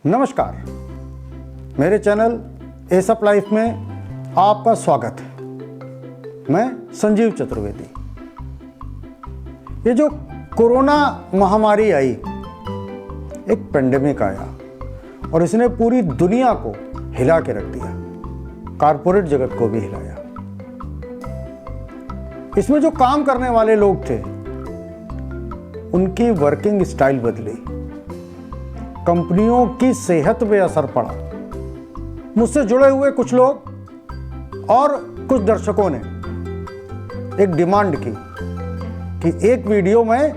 नमस्कार, मेरे channel एसअप life में आपका स्वागत है। मैं संजीव चतुर्वेदी। ये जो कोरोना महामारी आई, एक पेंडेमिक आया और इसने पूरी दुनिया को हिला के रख दिया, कारपोरेट जगत को भी हिलाया। इसमें जो काम करने वाले लोग थे उनकी वर्किंग स्टाइल बदली, कंपनियों की सेहत पे असर पड़ा। मुझसे जुड़े हुए कुछ लोग और कुछ दर्शकों ने एक डिमांड की कि एक वीडियो में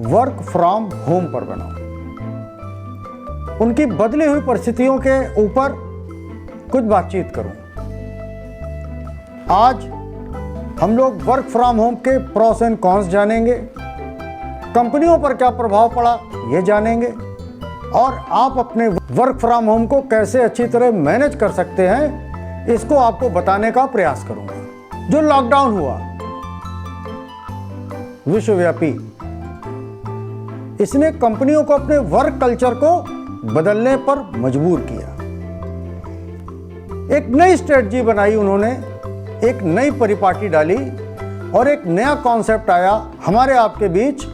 वर्क फ्रॉम होम पर बनाऊं, उनकी बदली हुई परिस्थितियों के ऊपर कुछ बातचीत करूं। आज हम लोग वर्क फ्रॉम होम के प्रॉस एंड कॉन्स जानेंगे, कंपनियों पर क्या प्रभाव पड़ा ये जानेंगे, और आप अपने वर्क फ्रॉम होम को कैसे अच्छी तरह मैनेज कर सकते हैं इसको आपको बताने का प्रयास करूंगा। जो लॉकडाउन हुआ विश्वव्यापी, इसने कंपनियों को अपने वर्क कल्चर को बदलने पर मजबूर किया। एक नई स्ट्रेटजी बनाई उन्होंने, एक नई परिपाटी डाली और एक नया कॉन्सेप्ट आया हमारे आपके बीच,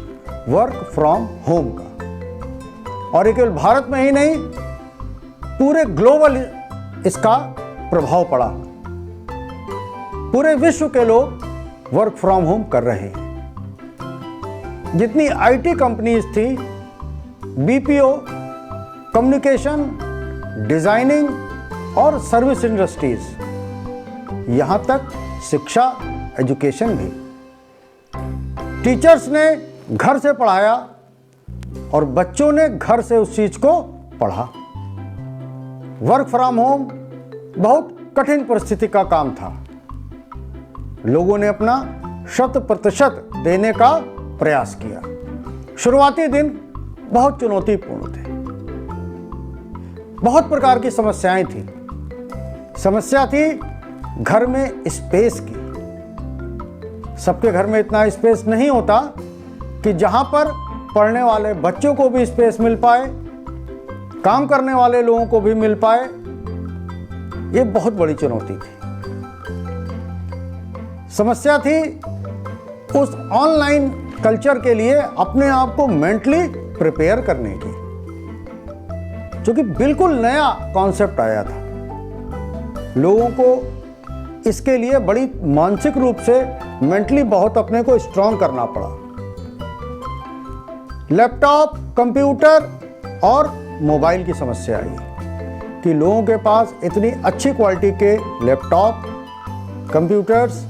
वर्क फ्रॉम होम का। और ये केवल भारत में ही नहीं, पूरे ग्लोबल इसका प्रभाव पड़ा। पूरे विश्व के लोग वर्क फ्रॉम होम कर रहे हैं। जितनी आईटी कंपनीज थी, बीपीओ, कम्युनिकेशन, डिजाइनिंग और सर्विस इंडस्ट्रीज, यहां तक शिक्षा, एजुकेशन भी, टीचर्स ने घर से पढ़ाया और बच्चों ने घर से उस चीज को पढ़ा। वर्क फ्रॉम होम बहुत कठिन परिस्थिति का काम था। लोगों ने अपना 100% देने का प्रयास किया। शुरुआती दिन बहुत चुनौतीपूर्ण थे, बहुत प्रकार की समस्याएं थी। समस्या थी घर में स्पेस की। सबके घर में इतना स्पेस नहीं होता कि जहां पर पढ़ने वाले बच्चों को भी स्पेस मिल पाए, काम करने वाले लोगों को भी मिल पाए। ये बहुत बड़ी चुनौती थी। समस्या थी उस ऑनलाइन कल्चर के लिए अपने आप को मेंटली प्रिपेयर करने की, जो कि बिल्कुल नया कॉन्सेप्ट आया था। लोगों को इसके लिए बड़ी मानसिक रूप से, मेंटली बहुत अपने को स्ट्रांग करना पड़ा। लैपटॉप, कंप्यूटर और मोबाइल की समस्या आई कि लोगों के पास इतनी अच्छी क्वालिटी के लैपटॉप, कंप्यूटर्स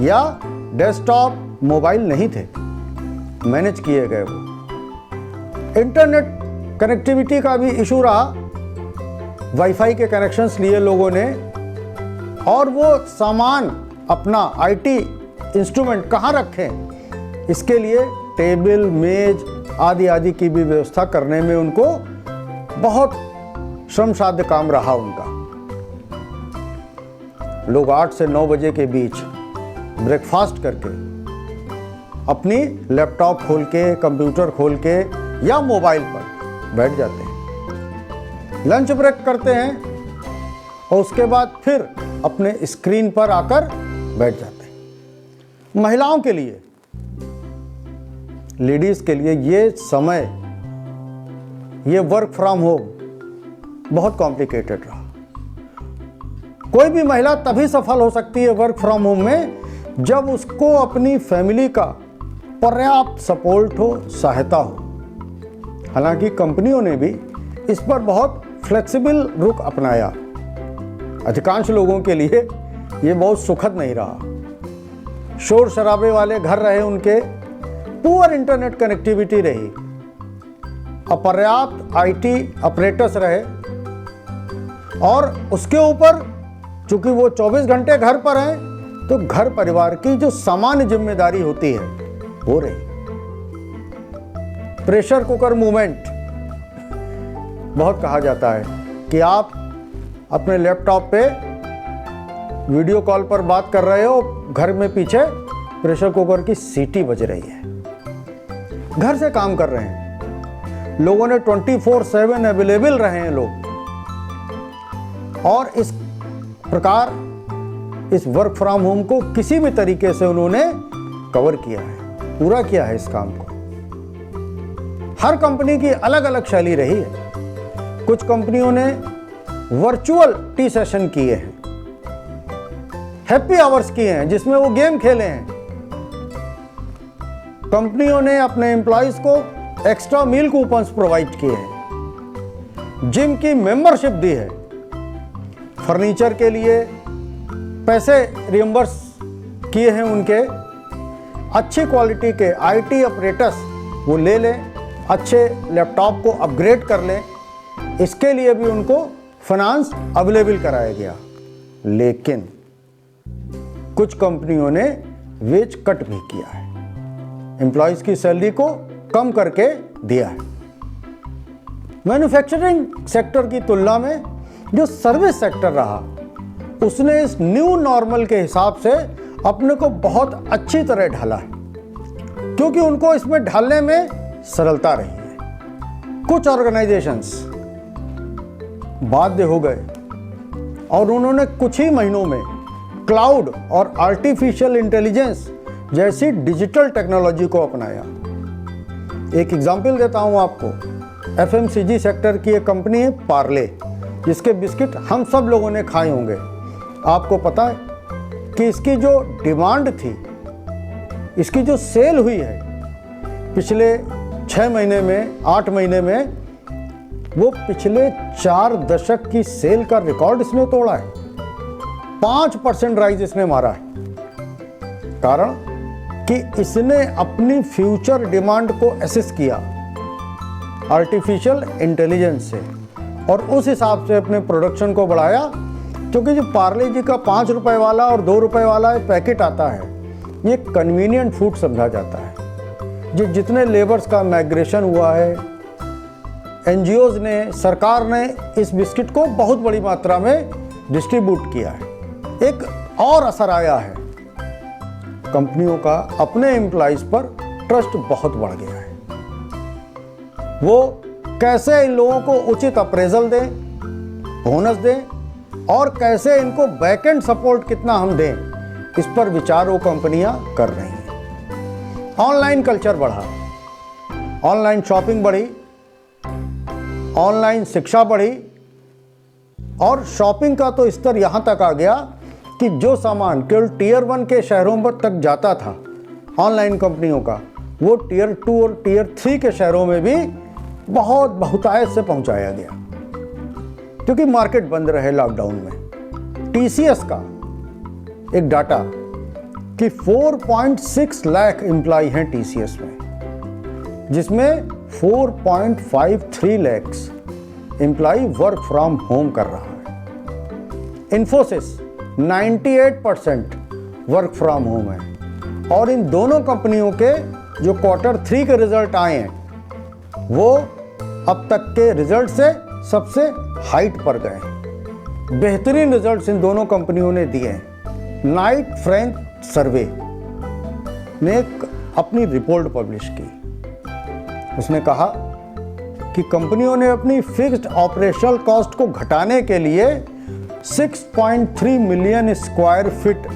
या डेस्कटॉप मोबाइल नहीं थे, मैनेज किए गए वो। इंटरनेट कनेक्टिविटी का भी इशू रहा। वाईफाई के कनेक्शंस लिए लोगों ने, और वो सामान अपना आईटी इंस्ट्रूमेंट कहाँ रखें, इसके लिए टेबल, मेज आदि आदि की भी व्यवस्था करने में उनको बहुत श्रम साध्य काम रहा उनका। लोग 8 से 9 बजे के बीच ब्रेकफास्ट करके अपनी लैपटॉप खोल के, कंप्यूटर खोल के या मोबाइल पर बैठ जाते हैं, लंच ब्रेक करते हैं और उसके बाद फिर अपने स्क्रीन पर आकर बैठ जाते हैं। महिलाओं के लिए, लेडीज के लिए ये समय, ये वर्क फ्रॉम होम बहुत कॉम्प्लिकेटेड रहा। कोई भी महिला तभी सफल हो सकती है वर्क फ्रॉम होम में जब उसको अपनी फैमिली का पर्याप्त सपोर्ट हो, सहायता हो। हालांकि कंपनियों ने भी इस पर बहुत फ्लेक्सिबल रुख अपनाया। अधिकांश लोगों के लिए ये बहुत सुखद नहीं रहा। शोर शराबे वाले घर रहे उनके, पुअर इंटरनेट कनेक्टिविटी रही, अपर्याप्त आईटी ऑपरेटर्स रहे, और उसके ऊपर चूंकि वो 24 घंटे घर पर हैं तो घर परिवार की जो सामान्य जिम्मेदारी होती है वो रही। प्रेशर कुकर मूवमेंट बहुत कहा जाता है कि आप अपने लैपटॉप पे वीडियो कॉल पर बात कर रहे हो, घर में पीछे प्रेशर कुकर की सीटी बज रही है, घर से काम कर रहे हैं। लोगों ने 24/7 अवेलेबल रहे हैं लोग, और इस प्रकार इस वर्क फ्रॉम होम को किसी भी तरीके से उन्होंने कवर किया है, पूरा किया है इस काम को। हर कंपनी की अलग अलग शैली रही है। कुछ कंपनियों ने वर्चुअल टी सेशन किए हैं, हैप्पी आवर्स किए हैं जिसमें वो गेम खेले हैं। कंपनियों ने अपने एम्प्लॉइज को एक्स्ट्रा मील कूपन्स प्रोवाइड किए हैं, जिम की मेंबरशिप दी है, फर्नीचर के लिए पैसे रियम्बर्स किए हैं उनके, अच्छी क्वालिटी के आईटी अपरेटस वो ले लें, अच्छे लैपटॉप को अपग्रेड कर लें, इसके लिए भी उनको फाइनेंस अवेलेबल कराया गया। लेकिन कुछ कंपनियों ने वेज कट भी किया है, एम्प्लॉइज की सैलरी को कम करके दिया है। मैन्युफैक्चरिंग सेक्टर की तुलना में जो सर्विस सेक्टर रहा, उसने इस न्यू नॉर्मल के हिसाब से अपने को बहुत अच्छी तरह ढाला है, क्योंकि उनको इसमें ढालने में सरलता रही है। कुछ ऑर्गेनाइजेशंस बाध्य हो गए और उन्होंने कुछ ही महीनों में क्लाउड और आर्टिफिशियल इंटेलिजेंस जैसी डिजिटल टेक्नोलॉजी को अपनाया। एक एग्जाम्पल देता हूं आपको। एफएमसीजी सेक्टर की एक कंपनी है पार्ले, जिसके बिस्किट हम सब लोगों ने खाए होंगे। आपको पता है कि इसकी जो डिमांड थी, इसकी जो सेल हुई है पिछले 6 महीने में, 8 महीने में, वो पिछले 4 दशक की सेल का रिकॉर्ड इसने तोड़ा है। 5% राइज इसने मारा है। कारण कि इसने अपनी फ्यूचर डिमांड को एसेस किया आर्टिफिशियल इंटेलिजेंस से, और उस हिसाब से अपने प्रोडक्शन को बढ़ाया। क्योंकि जो पार्ले जी का 5 रुपए वाला और 2 रुपए वाला पैकेट आता है, ये कन्वीनियंट फूड समझा जाता है। जितने लेबर्स का माइग्रेशन हुआ है, एनजीओज ने, सरकार ने इस बिस्किट को बहुत बड़ी मात्रा में डिस्ट्रीब्यूट किया है। एक और असर आया है, कंपनियों का अपने एम्प्लॉइज पर ट्रस्ट बहुत बढ़ गया है। वो कैसे इन लोगों को उचित अप्रेजल दें, बोनस दें, और कैसे इनको बैकएंड सपोर्ट कितना हम दें, इस पर विचार वो कंपनियां कर रही हैं। ऑनलाइन कल्चर बढ़ा, ऑनलाइन शॉपिंग बढ़ी, ऑनलाइन शिक्षा बढ़ी, और शॉपिंग का तो स्तर यहां तक आ गया कि जो सामान केवल टियर 1 के शहरों पर तक जाता था ऑनलाइन कंपनियों का, वो टियर 2 और टियर 3 के शहरों में भी बहुत बहुतायत से पहुंचाया गया, क्योंकि मार्केट बंद रहे लॉकडाउन में। टीसीएस का एक डाटा कि 4.6 लाख एम्प्लॉय हैं टीसीएस में, जिसमें 4.53 lakh employ work from home कर रहा है। इन्फोसिस 98% वर्क फ्रॉम होम है, और इन दोनों कंपनियों के जो क्वार्टर 3 के रिजल्ट आए हैं, वो अब तक के रिजल्ट से सबसे हाइट पर गए। बेहतरीन रिजल्ट्स इन दोनों कंपनियों ने दिए हैं। नाइट फ्रेंच सर्वे ने अपनी रिपोर्ट पब्लिश की। उसने कहा कि कंपनियों ने अपनी फिक्स्ड ऑपरेशनल कॉस्ट को घटाने के लिए 6.3 मिलियन स्क्वायर फीट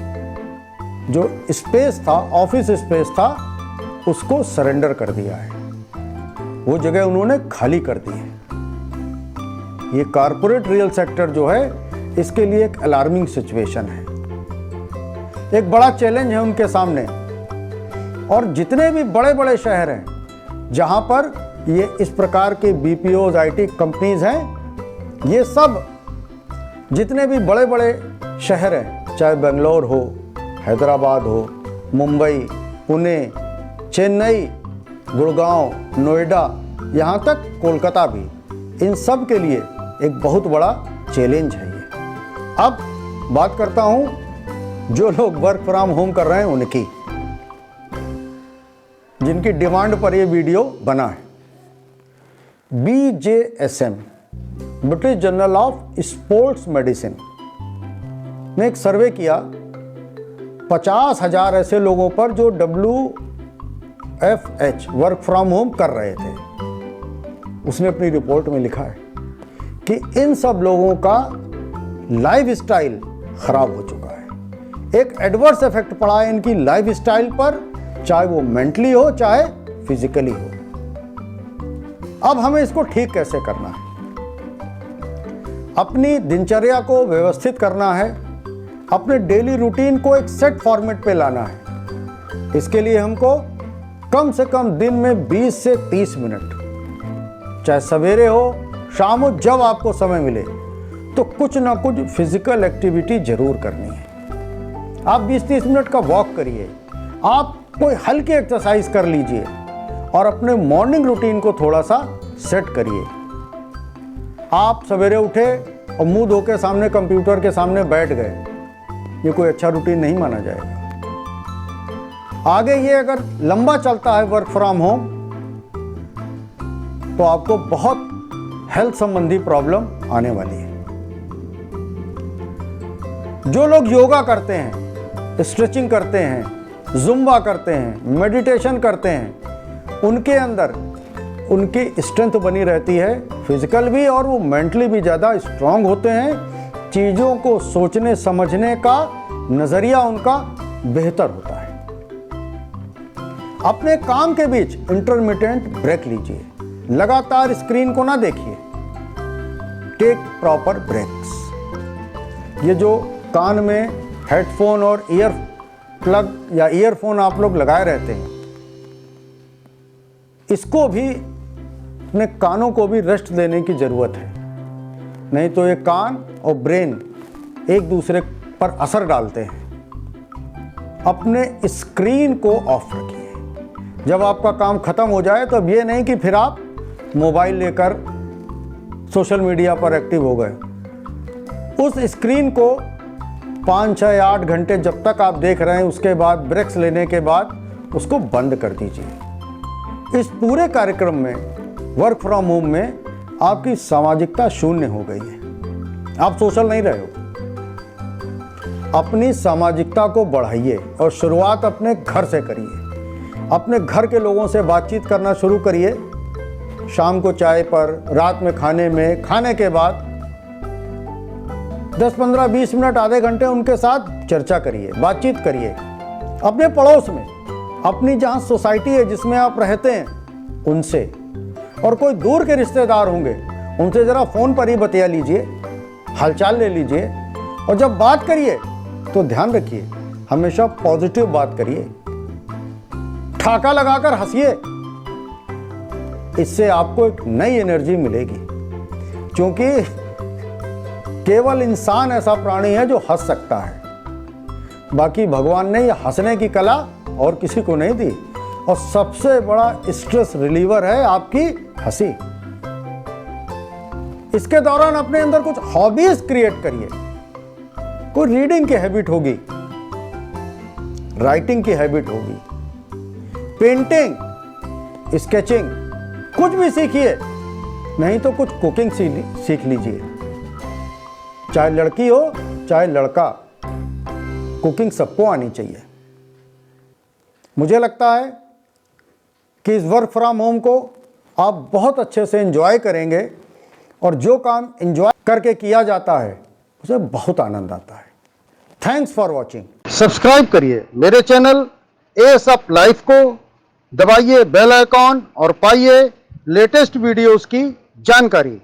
जो स्पेस था, ऑफिस स्पेस था, उसको सरेंडर कर दिया है। वो जगह उन्होंने खाली कर दी है। ये कारपोरेट रियल सेक्टर जो है, इसके लिए एक अलार्मिंग सिचुएशन है, एक बड़ा चैलेंज है उनके सामने। और जितने भी बड़े बड़े शहर हैं जहां पर ये इस प्रकार के बीपीओज, आईटी कंपनीज हैं, ये सब जितने भी बड़े बड़े शहर हैं, चाहे बेंगलोर हो, हैदराबाद हो, मुंबई, पुणे, चेन्नई, गुड़गांव, नोएडा, यहाँ तक कोलकाता भी, इन सब के लिए एक बहुत बड़ा चैलेंज है ये। अब बात करता हूँ जो लोग वर्क फ्रॉम होम कर रहे हैं उनकी, जिनकी डिमांड पर ये वीडियो बना है। BJSM, British journal of sports medicine, ने एक सर्वे किया 50,000 ऐसे लोगों पर जो WFH वर्क फ्रॉम होम कर रहे थे। उसने अपनी रिपोर्ट में लिखा है कि इन सब लोगों का लाइफस्टाइल खराब हो चुका है। एक एडवर्स इफेक्ट पड़ा है इनकी लाइफस्टाइल पर, चाहे वो मेंटली हो चाहे फिजिकली हो। अब हमें इसको ठीक कैसे करना है? अपनी दिनचर्या को व्यवस्थित करना है, अपने डेली रूटीन को एक सेट फॉर्मेट पे लाना है। इसके लिए हमको कम से कम दिन में 20 से 30 मिनट, चाहे सवेरे हो शाम हो, जब आपको समय मिले, तो कुछ ना कुछ फिजिकल एक्टिविटी जरूर करनी है। आप 20-30 मिनट का वॉक करिए, आप कोई हल्की एक्सरसाइज कर लीजिए और अपने मॉर्निंग रूटीन को थोड़ा सा सेट करिए। आप सवेरे उठे और मुंह धो के सामने कंप्यूटर के सामने बैठ गए, ये कोई अच्छा रूटीन नहीं माना जाएगा। आगे ये अगर लंबा चलता है वर्क फ्रॉम होम, तो आपको बहुत हेल्थ संबंधी प्रॉब्लम आने वाली है। जो लोग योगा करते हैं, स्ट्रेचिंग करते हैं, जुम्बा करते हैं, मेडिटेशन करते हैं, उनके अंदर उनकी स्ट्रेंथ बनी रहती है, फिजिकल भी और वो मेंटली भी ज़्यादा स्ट्रांग होते हैं। चीज़ों को सोचने समझने का नज़रिया उनका बेहतर होता है। अपने काम के बीच इंटरमिटेंट ब्रेक लीजिए, लगातार स्क्रीन को ना देखिए, टेक प्रॉपर ब्रेक्स। ये जो कान में हेडफोन और ईयर प्लग या ईयरफोन आप लोग लगाए रहते हैं, इसको भी, अपने कानों को भी रेस्ट देने की ज़रूरत है, नहीं तो ये कान और ब्रेन एक दूसरे पर असर डालते हैं। अपने स्क्रीन को ऑफ रखिए। जब आपका काम ख़त्म हो जाए तो अब ये नहीं कि फिर आप मोबाइल लेकर सोशल मीडिया पर एक्टिव हो गए। उस स्क्रीन को 5, 6, 8 घंटे जब तक आप देख रहे हैं, उसके बाद ब्रेक्स लेने के बाद उसको बंद कर दीजिए। इस पूरे कार्यक्रम में, वर्क फ्रॉम होम में, आपकी सामाजिकता शून्य हो गई है। आप सोशल नहीं रहे हो। अपनी सामाजिकता को बढ़ाइए और शुरुआत अपने घर से करिए। अपने घर के लोगों से बातचीत करना शुरू करिए। शाम को चाय पर, रात में खाने में, खाने के बाद 10, 15, 20 मिनट, आधे घंटे उनके साथ चर्चा करिए, बातचीत करिए। अपने पड़ोस में, अपनी जहाँ सोसाइटी है जिसमें आप रहते हैं, उनसे, और कोई दूर के रिश्तेदार होंगे उनसे ज़रा फ़ोन पर ही बतिया लीजिए, हालचाल ले लीजिए। और जब बात करिए तो ध्यान रखिए, हमेशा पॉजिटिव बात करिए, ठाका लगाकर हंसिए। इससे आपको एक नई एनर्जी मिलेगी, क्योंकि केवल इंसान ऐसा प्राणी है जो हंस सकता है। बाकी भगवान ने ये हंसने की कला और किसी को नहीं दी। और सबसे बड़ा स्ट्रेस रिलीवर है आपकी हंसी। इसके दौरान अपने अंदर कुछ हॉबीज क्रिएट करिए। कोई रीडिंग की हैबिट होगी, राइटिंग की हैबिट होगी, पेंटिंग, स्केचिंग, कुछ भी सीखिए। नहीं तो कुछ कुकिंग सीख लीजिए। चाहे लड़की हो चाहे लड़का, कुकिंग सबको आनी चाहिए। मुझे लगता है कि इस वर्क फ्रॉम होम को आप बहुत अच्छे से एंजॉय करेंगे, और जो काम एंजॉय करके किया जाता है उसे बहुत आनंद आता है। Thanks for watching. सब्सक्राइब करिए मेरे चैनल एएसएफ लाइफ को, दबाइए बेल आइकॉन और पाइए लेटेस्ट वीडियोस की जानकारी।